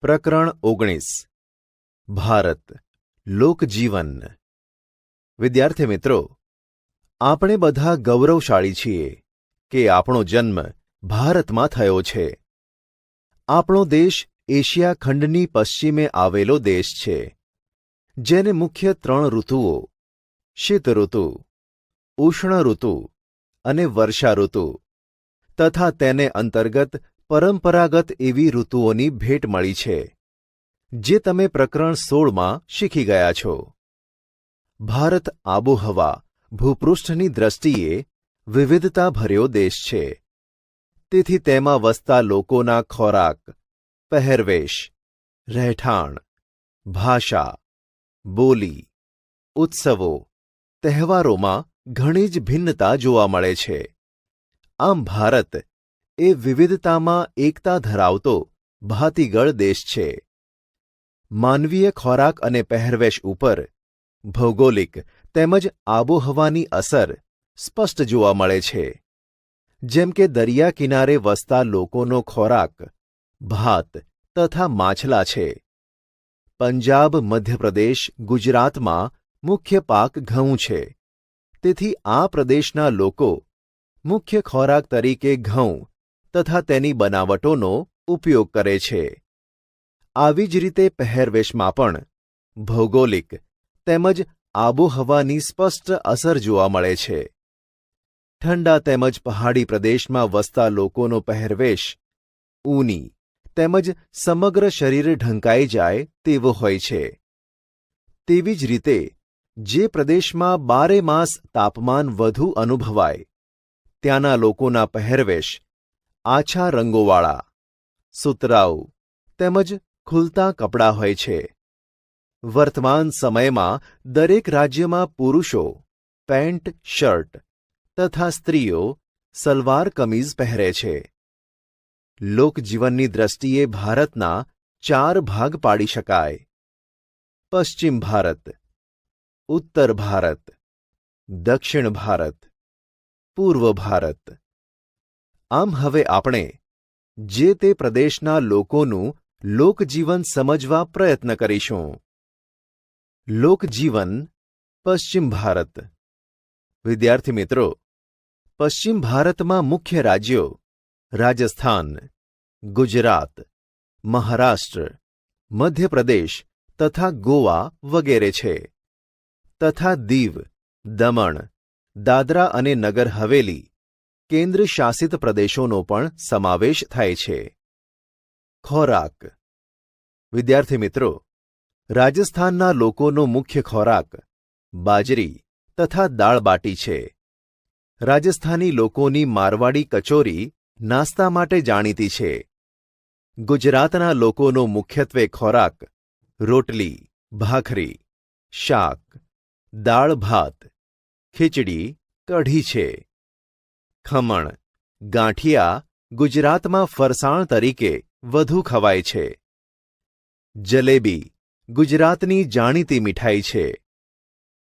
પ્રકરણ 19 ભારત લોકજીવન। વિદ્યાર્થી મિત્રો, આપણે બધા ગૌરવશાળી છીએ કે આપણો જન્મ ભારતમાં થયો છે। આપણો દેશ એશિયા ખંડની પશ્ચિમે આવેલો દેશ છે, જેને મુખ્ય 3 ઋતુઓ શીત ઋતુ, ઉષ્ણ ઋતુ અને વર્ષા ઋતુ તથા તેને અંતર્ગત પરંપરાગત એવી ઋતુઓની ભેટ મળી છે, જે તમે પ્રકરણ 16માં શીખી ગયા છો। ભારત આબોહવા ભૂપૃષ્ઠની દ્રષ્ટિએ વિવિધતાભર્યો દેશ છે, તેથી તેમાં વસતા લોકોના ખોરાક, પહેરવેશ, રહેઠાણ, ભાષા, બોલી, ઉત્સવો, તહેવારોમાં ઘણી જ ભિન્નતા જોવા મળે છે। આમ ભારત એ વિવિધતામાં એકતા ધરાવતો ભાતીગળ દેશ છે। માનવીય ખોરાક અને પહેરવેશ ઉપર ભૌગોલિક તેમજ આબોહવાની અસર સ્પષ્ટ જોવા મળે છે, જેમ કે દરિયા કિનારે વસતા લોકોનો ખોરાક ભાત તથા માછલા છે। પંજાબ, મધ્યપ્રદેશ, ગુજરાતમાં મુખ્ય પાક ઘઉં છે, તેથી આ પ્રદેશના લોકો મુખ્ય ખોરાક તરીકે ઘઉં તથા તેની બનાવટોનો ઉપયોગ કરે છે। આવી જ રીતે પહેરવેશમાં પણ ભૌગોલિક તેમજ આબોહવાની સ્પષ્ટ અસર જોવા મળે છે। ઠંડા તેમજ પહાડી પ્રદેશમાં વસતા લોકોનો પહેરવેશ ઊની તેમજ સમગ્ર શરીર ઢંકાઈ જાય તેવો હોય છે। તેવી જ રીતે જે પ્રદેશમાં 12 માસ તાપમાન વધુ અનુભવાય ત્યાંના લોકોના પહેરવેશ આછા રંગોવાળા, સુતરાઉ તેમજ ખુલતા કપડાં હોય છે। વર્તમાન સમયમાં દરેક રાજ્યમાં પુરુષો પેન્ટ શર્ટ તથા સ્ત્રીઓ સલવાર કમીઝ પહેરે છે। લોકજીવનની દ્રષ્ટિએ ભારતના 4 ભાગ પાડી શકાય: પશ્ચિમ ભારત, ઉત્તર ભારત, દક્ષિણ ભારત, પૂર્વ ભારત। આમ હવે આપણે જે તે પ્રદેશના લોકોનું લોકજીવન સમજવા પ્રયત્ન કરીશું। લોકજીવન પશ્ચિમ ભારત। વિદ્યાર્થી મિત્રો, પશ્ચિમ ભારતમાં મુખ્ય રાજ્યો રાજસ્થાન, ગુજરાત, મહારાષ્ટ્ર, મધ્યપ્રદેશ તથા ગોવા વગેરે છે, તથા દીવ, દમણ, દાદરા અને નગર હવેલી કેન્દ્ર શાસિત પ્રદેશોનો પણ સમાવેશ થાય છે। ખોરાક। વિદ્યાર્થી મિત્રો, રાજસ્થાનના લોકોનો મુખ્ય ખોરાક બાજરી તથા દાળબાટી છે। રાજસ્થાની લોકોની મારવાડી કચોરી નાસ્તા માટે જાણીતી છે। ગુજરાતના લોકોનો મુખ્યત્વે ખોરાક રોટલી, ભાખરી, શાક, દાળ ભાત, ખીચડી, કઢી છે। ખમણ, ગાંઠિયા ગુજરાતમાં ફરસાણ તરીકે વધુ ખવાય છે। જલેબી ગુજરાતની જાણીતી મીઠાઈ છે।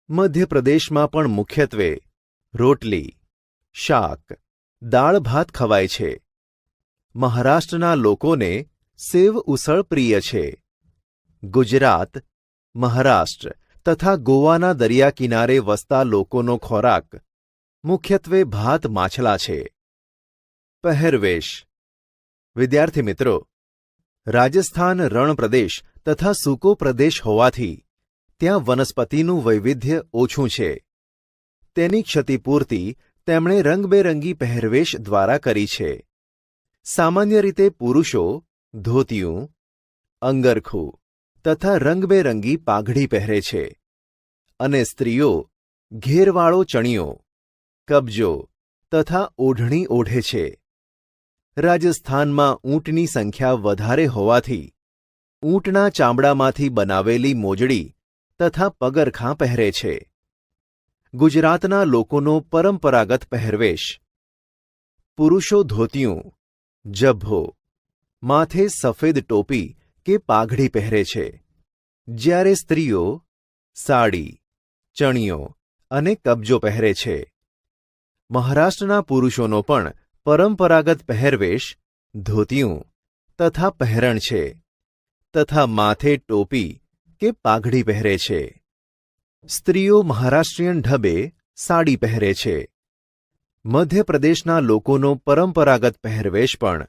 મધ્યપ્રદેશમાં પણ મુખ્યત્વે રોટલી, શાક, દાળ ભાત ખવાય છે। મહારાષ્ટ્રના લોકોને સેવ ઉસળ પ્રિય છે। ગુજરાત, મહારાષ્ટ્ર તથા ગોવાના દરિયા કિનારે વસતા લોકોનો ખોરાક મુખ્યત્વે ભાત માછલા છે। પહેરવેશ। વિદ્યાર્થી મિત્રો, રાજસ્થાન રણ પ્રદેશ તથા સૂકો પ્રદેશ હોવાથી ત્યાં વનસ્પતિનું વૈવિધ્ય ઓછું છે। તેની ક્ષતિપૂર્તિ તેમણે રંગબેરંગી પહેરવેશ દ્વારા કરી છે। સામાન્ય રીતે પુરુષો ધોતિયું, અંગરખું તથા રંગબેરંગી પાઘડી પહેરે છે, અને સ્ત્રીઓ ઘેરવાળો ચણિયો, કબજો તથા ઓઢણી ઓઢે છે। રાજસ્થાનમાં ઊંટની સંખ્યા વધારે હોવાથી ઊંટના ચામડામાંથી બનાવેલી મોજડી તથા પગરખાં પહેરે છે। ગુજરાતના લોકોનો પરંપરાગત પહેરવેશ: પુરુષો ધોતિયું, જભ્ભો, માથે સફેદ ટોપી કે પાઘડી પહેરે છે, જ્યારે સ્ત્રીઓ સાડી, ચણિયો અને કબજો પહેરે છે। મહારાષ્ટ્રના પુરુષોનો પણ પરંપરાગત પહેરવેશ ધોતિયું તથા પહેરણ છે, તથા માથે ટોપી કે પાઘડી પહેરે છે. સ્ત્રીઓ મહારાષ્ટ્રીયન ઢબે સાડી પહેરે છે. મધ્યપ્રદેશના લોકોનો પરંપરાગત પહેરવેશ પણ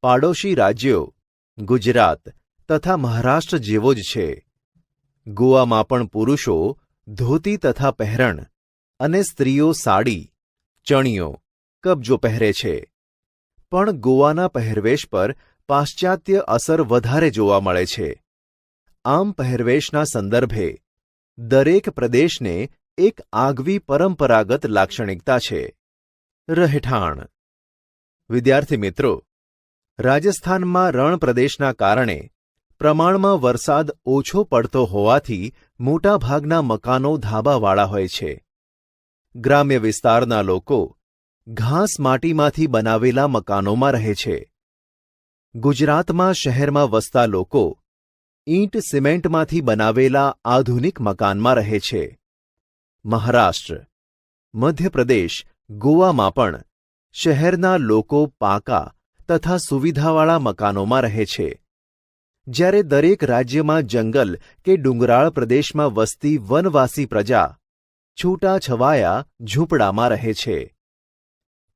પાડોશી રાજ્યો ગુજરાત તથા મહારાષ્ટ્ર જેવો જ છે. ગોવામાં પણ પુરુષો ધોતી તથા પહેરણ અને સ્ત્રીઓ સાડી, ચણિયો, કબજો પહેરે છે. પણ ગોવાના પહેરવેશ પર પાશ્ચાત્ય અસર વધારે જોવા મળે છે. આમ પહેરવેશના સંદર્ભે દરેક પ્રદેશને એક આગવી પરંપરાગત લાક્ષણિકતા છે. રહેઠાણ. વિદ્યાર્થી મિત્રો, રાજસ્થાનમાં રણ પ્રદેશના કારણે પ્રમાણમાં વરસાદ ઓછો પડતો હોવાથી મોટાભાગના મકાનો ધાબાવાળા હોય છે. ગ્રામ્ય વિસ્તારના લોકો ઘાસ માટીમાંથી બનાવેલા મકાનોમાં રહે છે. ગુજરાતમાં શહેરમાં વસતા લોકો ઈંટ સિમેન્ટમાંથી બનાવેલા આધુનિક મકાનમાં રહે છે. મહારાષ્ટ્ર, મધ્યપ્રદેશ, ગોવામાં પણ શહેરના લોકો પાકા તથા સુવિધાવાળા મકાનોમાં રહે છે. જ્યારે દરેક રાજ્યમાં જંગલ કે ડુંગરાળ પ્રદેશમાં વસતી વનવાસી પ્રજા છૂટાછવાયા ઝૂંપડામાં રહે છે.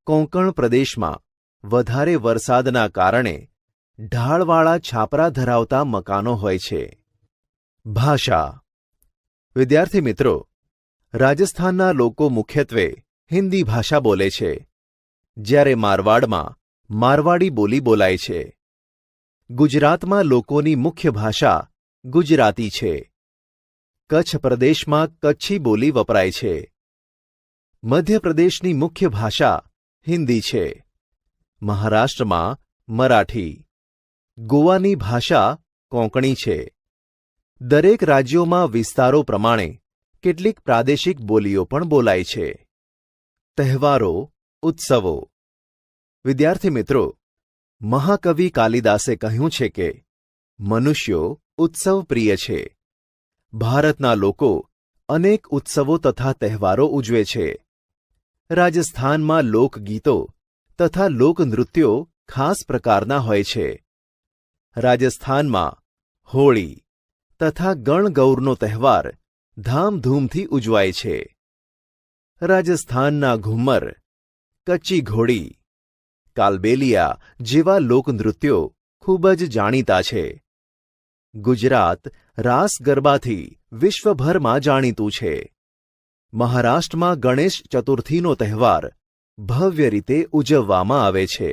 કોંકણ પ્રદેશમાં વધારે વરસાદના કારણે ઢાળવાળા છાપરા ધરાવતા મકાનો હોય છે. ભાષા. વિદ્યાર્થી મિત્રો, રાજસ્થાનના લોકો મુખ્યત્વે હિન્દી ભાષા બોલે છે, જ્યારે મારવાડમાં મારવાડી બોલી બોલાય છે. ગુજરાતમાં લોકોની મુખ્ય ભાષા ગુજરાતી છે. કચ્છ પ્રદેશમાં કચ્છી બોલી વપરાય છે. મધ્યપ્રદેશની મુખ્ય ભાષા હિન્દી છે. મહારાષ્ટ્રમાં મરાઠી. ગોવાની ભાષા કોંકણી છે. દરેક રાજ્યોમાં વિસ્તારો પ્રમાણે કેટલીક પ્રાદેશિક બોલીઓ પણ બોલાય છે. તહેવારો, ઉત્સવો. વિદ્યાર્થી મિત્રો, મહાકવિ કાલિદાસે કહ્યું છે કે મનુષ્યો ઉત્સવ પ્રિય છે. ભારતના લોકો અનેક ઉત્સવો તથા તહેવારો ઉજવે છે. રાજસ્થાનમાં લોકગીતો તથા લોકનૃત્યો ખાસ પ્રકારના હોય છે. રાજસ્થાનમાં હોળી તથા ગણગૌરનો તહેવાર ધામધૂમથી ઉજવાય છે. રાજસ્થાનના ઘુમ્મર, કચ્ચી ઘોડી, કાલબેલિયા જેવા લોકનૃત્યો ખૂબ જ જાણીતા છે. ગુજરાત રાસ ગરબાથી વિશ્વભરમાં જાણીતું છે. મહારાષ્ટ્રમાં ગણેશ ચતુર્થીનો તહેવાર ભવ્ય રીતે ઉજવવામાં આવે છે.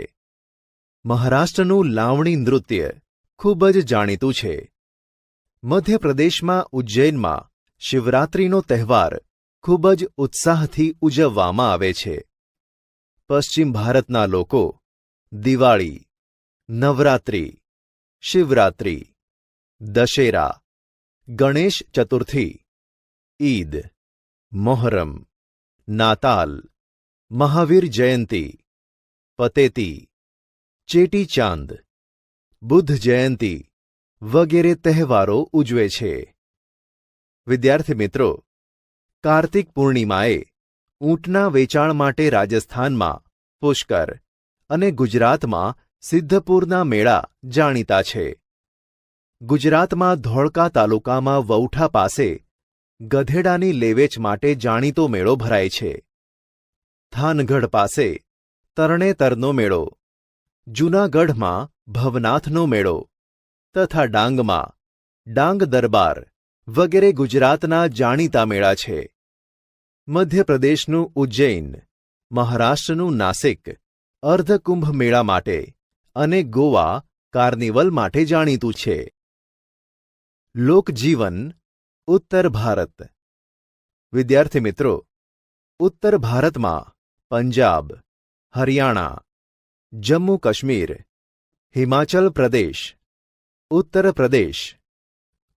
મહારાષ્ટ્રનું લાવણી નૃત્ય ખૂબ જ જાણીતું છે. મધ્યપ્રદેશમાં ઉજ્જૈનમાં શિવરાત્રિનો તહેવાર ખૂબ જ ઉત્સાહથી ઉજવવામાં આવે છે. પશ્ચિમ ભારતના લોકો દિવાળી, નવરાત્રિ, શિવરાત્રિ, દશેરા, ગણેશ ચતુર્થી, ઈદ, મોહરમ, નાતાલ, મહાવીર જયંતી, પતેતી, ચેટીચાંદ, બુદ્ધ જયંતી વગેરે તહેવારો ઉજવે છે. વિદ્યાર્થી મિત્રો, કાર્તિક પૂર્ણિમાએ ઊંટના વેચાણ માટે રાજસ્થાનમાં પુષ્કર અને ગુજરાતમાં સિદ્ધપુરના મેળા જાણીતા છે. ગુજરાતમાં ધોળકા તાલુકામાં વૌઠા પાસે ગધેડાની લેવેચ માટે જાણીતો મેળો ભરાય છે. થાનગઢ પાસે તરણેતરનો મેળો, જૂનાગઢમાં ભવનાથનો મેળો તથા ડાંગમાં ડાંગ દરબાર વગેરે ગુજરાતના જાણીતા મેળા છે. મધ્યપ્રદેશનું ઉજ્જૈન, મહારાષ્ટ્રનું નાસિક અર્ધકુંભ મેળા માટે અને ગોવા કાર્નિવલ માટે જાણીતું છે. લોકજીવન, ઉત્તર ભારત. વિદ્યાર્થી મિત્રો, ઉત્તર ભારતમાં પંજાબ, હરિયાણા, જમ્મુ કાશ્મીર, હિમાચલ પ્રદેશ, ઉત્તર પ્રદેશ,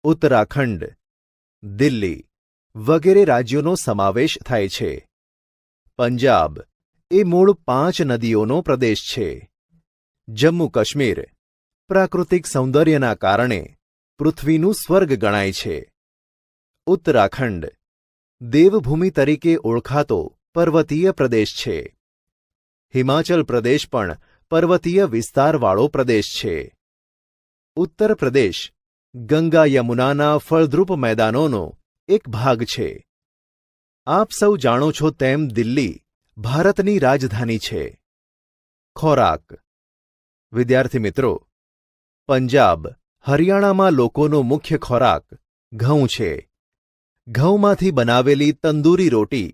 ઉત્તરાખંડ, દિલ્હી વગેરે રાજ્યોનો સમાવેશ થાય છે. પંજાબ એ મૂળ 5 નદીઓનો પ્રદેશ છે. જમ્મુ કાશ્મીર પ્રાકૃતિક સૌંદર્યના કારણે પૃથ્વીનું સ્વર્ગ ગણાય છે. ઉત્તરાખંડ દેવભૂમિ તરીકે ઓળખાતો પર્વતીય પ્રદેશ છે. હિમાચલ પ્રદેશ પણ પર્વતીય વિસ્તારવાળો પ્રદેશ છે. ઉત્તર પ્રદેશ ગંગા યમુનાના ફળદ્રુપ મેદાનોનો એક ભાગ છે. આપ સૌ જાણો છો તેમ દિલ્હી ભારતની રાજધાની છે. ખોરાક. વિદ્યાર્થી મિત્રો, પંજાબ, હરિયાણામાં લોકોનો મુખ્ય ખોરાક ઘઉં છે. ઘઉંમાંથી બનાવેલી તંદૂરી રોટી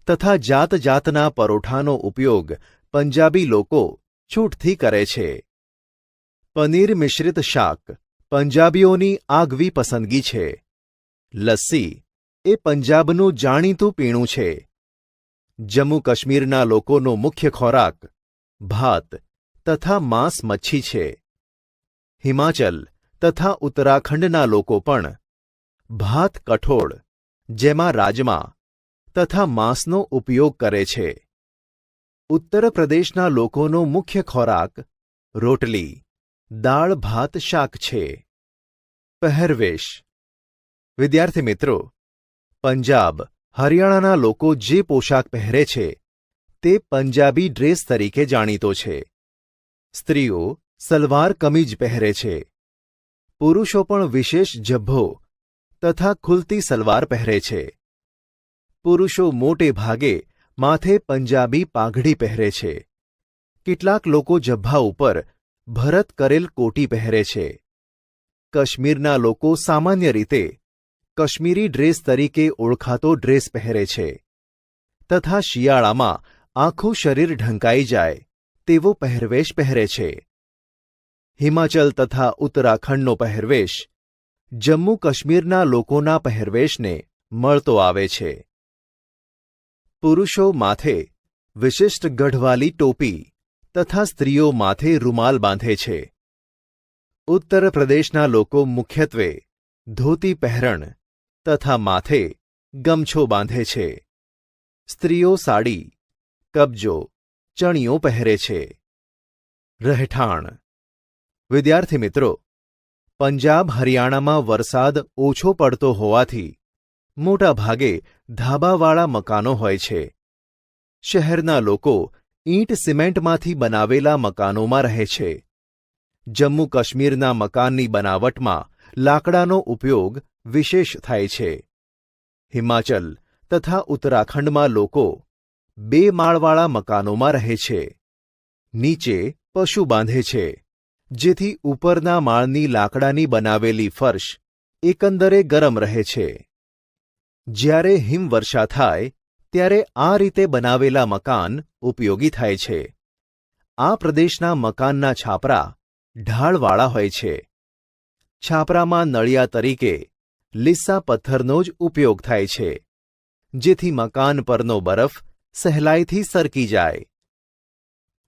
તથા જાત જાતના પરોઠાનો ઉપયોગ પંજાબી લોકો છૂટથી કરે છે. પનીર મિશ્રિત શાક પંજાબીઓની આગવી પસંદગી છે. લસ્સી એ પંજાબનું જાણીતું પીણું છે. જમ્મુ કાશ્મીરના લોકોનો મુખ્ય ખોરાક ભાત તથા માંસ મચ્છી છે. હિમાચલ તથા ઉત્તરાખંડના લોકો પણ ભાત કઠોળ, જેમાં રાજમા તથા માંસનો ઉપયોગ કરે છે. ઉત્તર પ્રદેશના લોકોનો મુખ્ય ખોરાક રોટલી, દાળ ભાત શાક છે. પહેરવેશ. વિદ્યાર્થી મિત્રો, પંજાબ, હરિયાણાના લોકો જે પોશાક પહેરે છે તે પંજાબી ડ્રેસ તરીકે જાણીતો છે. સ્ત્રીઓ સલવાર કમીજ પહેરે છે. પુરુષો પણ વિશેષ ઝભ્ભો તથા ખુલતી સલવાર પહેરે છે. પુરુષો મોટે ભાગે માથે પંજાબી પાઘડી પહેરે છે. કેટલાક લોકો ઝભ્ભા ઉપર ભરત કરેલ કોટી પહેરે છે. કાશ્મીરના લોકો સામાન્ય રીતે કાશ્મીરી ડ્રેસ તરીકે ઓળખાતો ડ્રેસ પહેરે છે તથા શિયાળામાં આખું શરીર ઢંકાઈ જાય તેવો પહેરવેશ પહેરે છે. હિમાચલ તથા ઉત્તરાખંડનો પહેરવેશ જમ્મુ કાશ્મીરના લોકોના પહેરવેશને મળતો આવે છે. પુરુષો માથે વિશિષ્ટ ગઢવાલી ટોપી તથા સ્ત્રીઓ માથે રૂમાલ બાંધે છે. ઉત્તર પ્રદેશના લોકો મુખ્યત્વે ધોતી પહેરણ તથા માથે ગમછો બાંધે છે. સ્ત્રીઓ સાડી, કબજો, ચણિયો પહેરે છે. રહેઠાણ. વિદ્યાર્થી મિત્રો, પંજાબ હરિયાણામાં વરસાદ ઓછો પડતો હોવાથી મોટા ભાગે ધાબાવાળા મકાનો હોય છે. શહેરના લોકો ઈંટ સિમેન્ટમાંથી બનાવેલા મકાનોમાં રહે છે. જમ્મુ કાશ્મીરના મકાનની બનાવટમાં લાકડાનો ઉપયોગ વિશેષ થાય છે. હિમાચલ તથા ઉત્તરાખંડમાં લોકો 2 માળવાળા મકાનોમાં રહે છે. નીચે પશુ બાંધે છે, જેથી ઉપરના માળની લાકડાની બનાવેલી ફર્શ એકંદરે ગરમ રહે છે. જ્યારે હિમવર્ષા થાય ત્યારે આ રીતે બનાવેલા મકાન ઉપયોગી થાય છે. આ પ્રદેશના મકાનના છાપરા ઢાળવાળા હોય છે. છાપરામાં નળિયા તરીકે લીસા પથ્થરનો જ ઉપયોગ થાય છે, જેથી મકાન પરનો બરફ સહેલાઈથી સરકી જાય.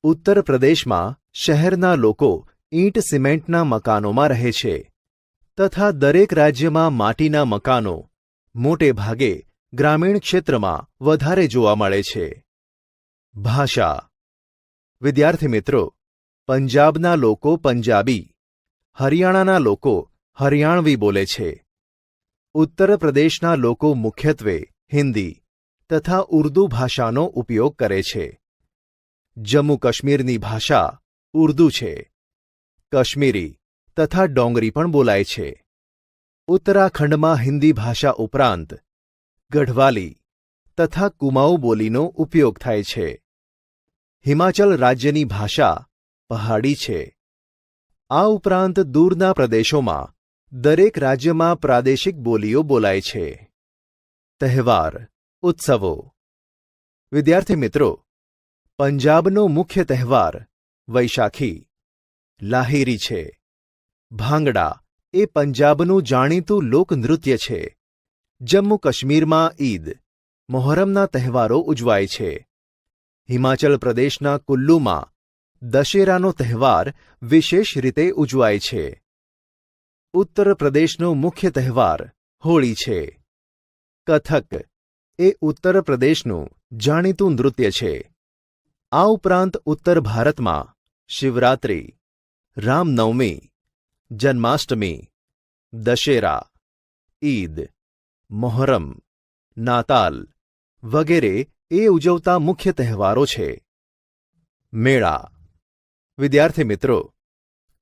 ઉત્તર પ્રદેશમાં શહેરના લોકો ઈંટ સિમેન્ટના મકાનોમાં રહે છે તથા દરેક રાજ્યમાં માટીના મકાનો મોટે ભાગે ગ્રામીણ ક્ષેત્રમાં વધારે જોવા મળે છે. ભાષા. વિદ્યાર્થી મિત્રો, પંજાબના લોકો પંજાબી, હરિયાણાના લોકો હરિયાણવી બોલે છે. ઉત્તર પ્રદેશના લોકો મુખ્યત્વે હિન્દી તથા ઉર્દૂ ભાષાનો ઉપયોગ કરે છે. જમ્મુ કાશ્મીરની ભાષા ઉર્દૂ છે. કાશ્મીરી તથા ડોંગરી પણ બોલાય છે. ઉત્તરાખંડમાં હિન્દી ભાષા ઉપરાંત ગઢવાલી તથા કુમાઉં બોલીનો ઉપયોગ થાય છે. હિમાચલ રાજ્યની ભાષા પહાડી છે. આ ઉપરાંત દૂરના પ્રદેશોમાં દરેક રાજ્યમાં પ્રાદેશિક બોલીઓ બોલાય છે. તહેવાર, ઉત્સવો. વિદ્યાર્થી મિત્રો, પંજાબનો મુખ્ય તહેવાર વૈશાખી, લાહિરી છે. ભાંગડા એ પંજાબનું જાણીતું લોકનૃત્ય છે. જમ્મુ કાશ્મીરમાં ઈદ, મોહરમના તહેવારો ઉજવાય છે. હિમાચલ પ્રદેશના કુલ્લુમાં દશેરાનો તહેવાર વિશેષ રીતે ઉજવાય છે. ઉત્તર પ્રદેશનો મુખ્ય તહેવાર હોળી છે. કથક એ ઉત્તર પ્રદેશનું જાણીતું નૃત્ય છે. આ ઉપરાંત ઉત્તર ભારતમાં શિવરાત્રિ, રામનવમી, જન્માષ્ટમી, દશેરા, ઈદ, મોહરમ, નાતાલ વગેરે એ ઉજવતા મુખ્ય તહેવારો છે. મેળા. વિદ્યાર્થી મિત્રો,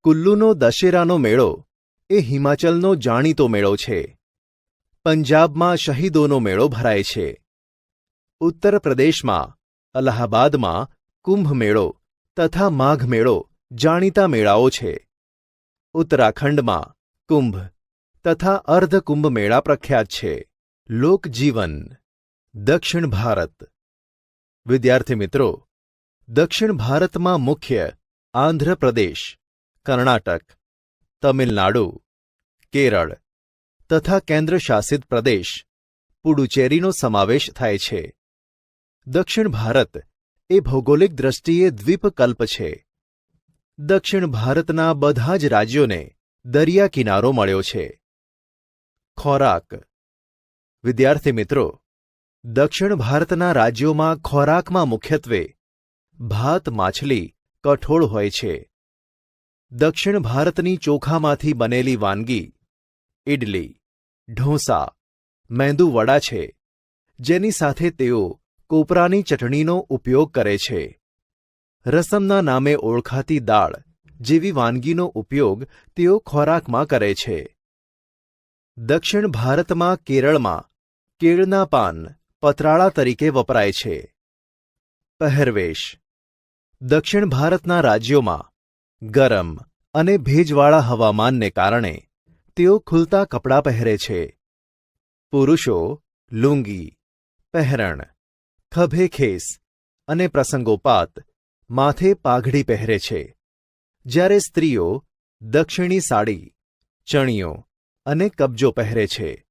કુલ્લુનો દશેરાનો મેળો એ હિમાચલનો જાણીતો મેળો છે. પંજાબમાં શહીદોનો મેળો ભરાય છે. ઉત્તર પ્રદેશમાં અલ્હાબાદમાં કુંભ મેળો તથા માઘ મેળો જાણીતા મેળાઓ છે. ઉત્તરાખંડમાં કુંભ તથા અર્ધકુંભ મેળા પ્રખ્યાત છે. લોકજીવન. દક્ષિણ ભારત. વિદ્યાર્થી મિત્રો, દક્ષિણ ભારતમાં મુખ્ય આંધ્રપ્રદેશ, કર્ણાટક, તમિલનાડુ, કેરળ તથા કેન્દ્રશાસિત પ્રદેશ પુડુચેરીનો સમાવેશ થાય છે. દક્ષિણ ભારત એ ભૌગોલિક દ્રષ્ટિએ દ્વીપકલ્પ છે. દક્ષિણ ભારતના બધા જ રાજ્યોને દરિયા કિનારો મળ્યો છે. ખોરાક. વિદ્યાર્થી મિત્રો, દક્ષિણ ભારતના રાજ્યોમાં ખોરાકમાં મુખ્યત્વે ભાત, માછલી, કઠોળ હોય છે. દક્ષિણ ભારતની ચોખામાંથી બનેલી વાનગી ઇડલી, ઢોસા, મેંદુ વડા છે, જેની સાથે તેઓ કોપરાની ચટણીનો ઉપયોગ કરે છે. રસમના નામે ઓળખાતી દાળ જેવી વાનગીનો ઉપયોગ તેઓ ખોરાકમાં કરે છે. દક્ષિણ ભારતમાં કેરળમાં કેળના પાન પતરાળા તરીકે વપરાય છે. પહેરવેશ. દક્ષિણ ભારતના રાજ્યોમાં ગરમ અને ભેજવાળા હવામાનને કારણે તેઓ ખુલતા કપડાં પહેરે છે. પુરુષો લુંગી, પહેરણ, ખભે ખેસ અને પ્રસંગોપાત માથે પાઘડી પહેરે છે, જ્યારે સ્ત્રીઓ દક્ષિણી સાડી, ચણિયો અને કબજો પહેરે છે.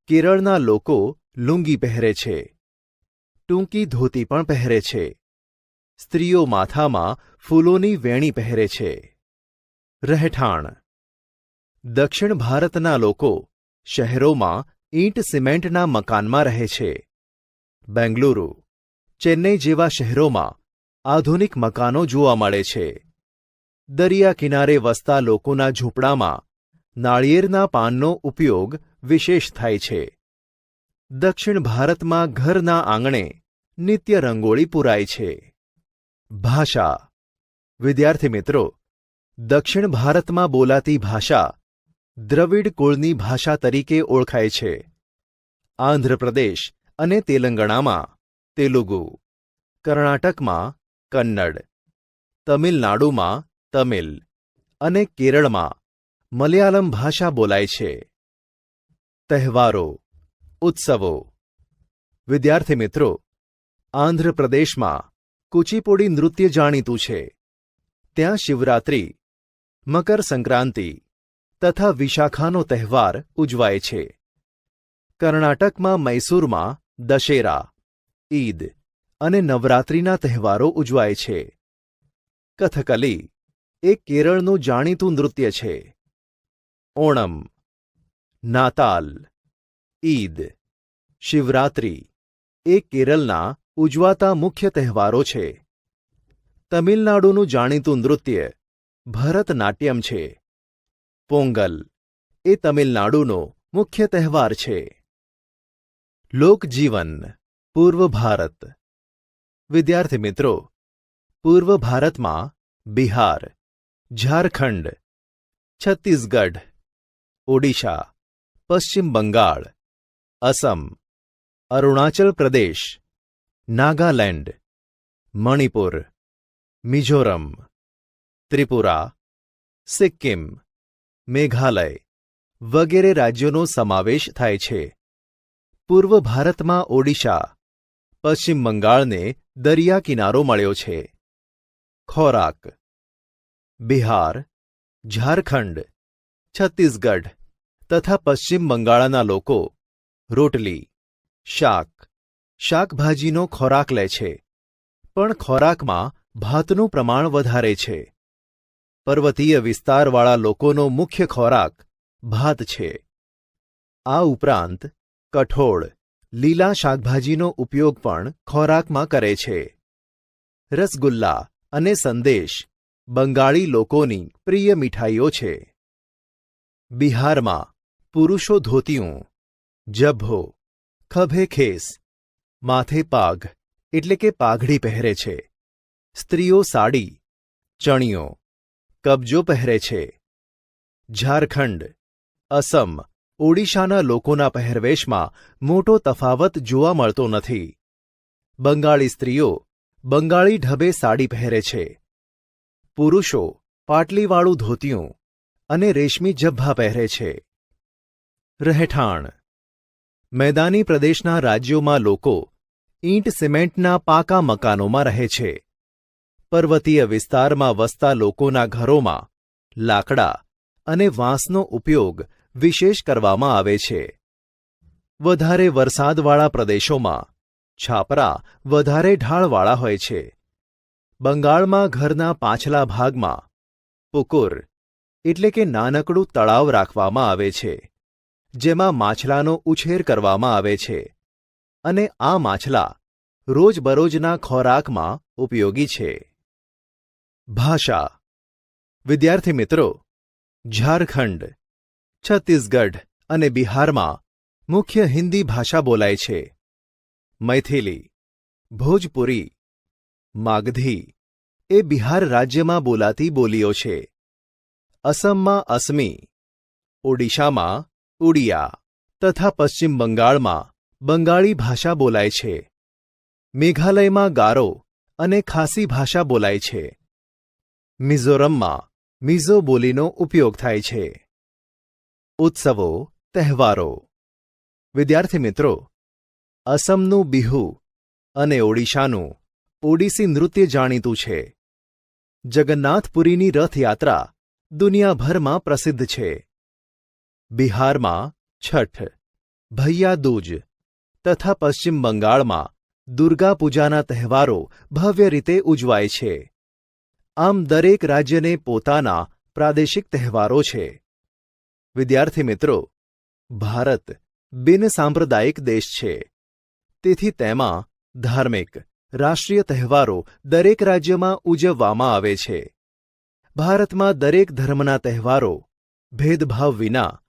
કેરળના લોકો લુંગી પહેરે છે. ટૂંકી ધોતી પણ પહેરે છે. સ્ત્રીઓ માથામાં ફૂલોની વેણી પહેરે છે. રહેઠાણ. દક્ષિણ ભારતના લોકો શહેરોમાં ઈંટ સિમેન્ટના મકાનમાં રહે છે. બેંગલુરુ, ચેન્નઈ જેવા શહેરોમાં આધુનિક મકાનો જોવા મળે છે. દરિયા કિનારે વસતા લોકોના ઝૂંપડામાં નાળિયેરના પાનનો ઉપયોગ વિશેષ થાય છે. દક્ષિણ ભારતમાં ઘરના આંગણે નિત્ય રંગોળી પુરાય છે. ભાષા. વિદ્યાર્થી મિત્રો, દક્ષિણ ભારતમાં બોલાતી ભાષા દ્રવિડ કુળની ભાષા તરીકે ઓળખાય છે. આંધ્રપ્રદેશ અને તેલંગણામાં તેલુગુ, કર્ણાટકમાં કન્નડ, તમિલનાડુમાં તમિલ અને કેરળમાં મલયાલમ ભાષા બોલાય છે. તહેવારો, ઉત્સવો. વિદ્યાર્થી મિત્રો, આંધ્રપ્રદેશમાં કુચીપુડી નૃત્ય જાણીતું છે. ત્યાં શિવરાત્રિ, મકર સંક્રાંતિ તથા વિશાખાનો તહેવાર ઉજવાય છે. કર્ણાટકમાં મૈસૂરમાં દશેરા, ઈદ અને નવરાત્રિના તહેવારો ઉજવાય છે. કથકલી એ કેરળનું જાણીતું નૃત્ય છે. ઓણમ, નાતાલ, ઈદ, શિવરાત્રિ એ કેરળના ઉજવાતા મુખ્ય તહેવારો છે. તમિલનાડુનું જાણીતું નૃત્ય ભરતનાટ્યમ છે. પોંગલ એ તમિલનાડુનો મુખ્ય તહેવાર છે. લોકજીવન. પૂર્વ ભારત. વિદ્યાર્થી મિત્રો, પૂર્વ ભારતમાં બિહાર, ઝારખંડ, છત્તીસગઢ, ઓડિશા, પશ્ચિમ બંગાળ, અસમ, અરુણાચલ પ્રદેશ, નાગાલેન્ડ, મણિપુર, મિઝોરમ, ત્રિપુરા, સિક્કિમ, મેઘાલય વગેરે રાજ્યોનો સમાવેશ થાય છે. પૂર્વ ભારતમાં ઓડિશા, પશ્ચિમ બંગાળને દરિયા કિનારો મળ્યો છે. ખોરાક. બિહાર, ઝારખંડ, છત્તીસગઢ તથા પશ્ચિમ બંગાળના લોકો રોટલી, શાક, શાકભાજીનો ખોરાક લે છે, પણ ખોરાકમાં ભાતનું પ્રમાણ વધારે છે. પર્વતીય વિસ્તારવાળા લોકોનો મુખ્ય ખોરાક ભાત છે. આ ઉપરાંત કઠોળ, લીલા શાકભાજીનો ઉપયોગ પણ ખોરાકમાં કરે છે. રસગુલ્લા અને સંદેશ બંગાળી લોકોની પ્રિય મીઠાઈઓ છે. બિહારમાં પુરુષો ધોતિયું, જભ્ભો, ખભે ખેસ, માથે પાઘ એટલે કે પાઘડી પહેરે છે. સ્ત્રીઓ સાડી, ચણિયો, કબજો પહેરે છે. ઝારખંડ, અસમ, ઓડિશાના લોકોના પહેરવેશમાં મોટો તફાવત જોવા મળતો નથી. બંગાળી સ્ત્રીઓ બંગાળી ઢબે સાડી પહેરે છે. પુરુષો પાટલીવાળું ધોતિયું અને રેશમી ઝભ્ભા પહેરે છે. રહેઠાણ: મેદાની પ્રદેશના રાજ્યોમાં લોકો ઈંટ સિમેન્ટના પાકા મકાનોમાં રહે છે. પર્વતીય વિસ્તારમાં વસતા લોકોના ઘરોમાં લાકડા અને વાંસનો ઉપયોગ વિશેષ કરવામાં આવે છે. વધારે વરસાદવાળા પ્રદેશોમાં છાપરા વધારે ઢાળવાળા હોય છે. બંગાળમાં ઘરના પાછલા ભાગમાં પુકુર એટલે કે નાનકડું તળાવ રાખવામાં આવે છે, જેમાં માછલાનો ઉછેર કરવામાં આવે છે અને આ માછલા રોજબરોજના ખોરાકમાં ઉપયોગી છે. ભાષા: વિદ્યાર્થી મિત્રો, ઝારખંડ, છત્તીસગઢ અને બિહારમાં મુખ્ય હિન્દી ભાષા બોલાય છે. મૈથિલી, ભોજપુરી, માગધી એ બિહાર રાજ્યમાં બોલાતી બોલીઓ છે. અસમમાં અસમી, ઓડિશામાં ઉડિયા તથા પશ્ચિમ બંગાળમાં બંગાળી ભાષા બોલાય છે. મેઘાલયમાં ગારો અને ખાસી ભાષા બોલાય છે. મિઝોરમમાં મિઝો બોલીનો ઉપયોગ થાય છે. ઉત્સવો, તહેવારો: વિદ્યાર્થી મિત્રો, અસમનું બિહુ અને ઓડિશાનું ઓડિસી નૃત્ય જાણીતું છે. જગન્નાથપુરીની રથયાત્રા દુનિયાભરમાં પ્રસિદ્ધ છે. બિહારમાં છઠ, ભૈયા દૂજ તથા પશ્ચિમ બંગાળમાં દુર્ગા પૂજાના તહેવારો ભવ્ય રીતે ઉજવાય છે. આમ દરેક રાજ્યને પોતાના પ્રાદેશિક તહેવારો છે. વિદ્યાર્થી મિત્રો, ભારત બિનસાંપ્રદાયિક દેશ છે. તેથી તેમાં ધાર્મિક, રાષ્ટ્રીય તહેવારો દરેક રાજ્યમાં ઉજવવામાં આવે છે. ભારતમાં દરેક ધર્મના તહેવારો ભેદભાવ વિના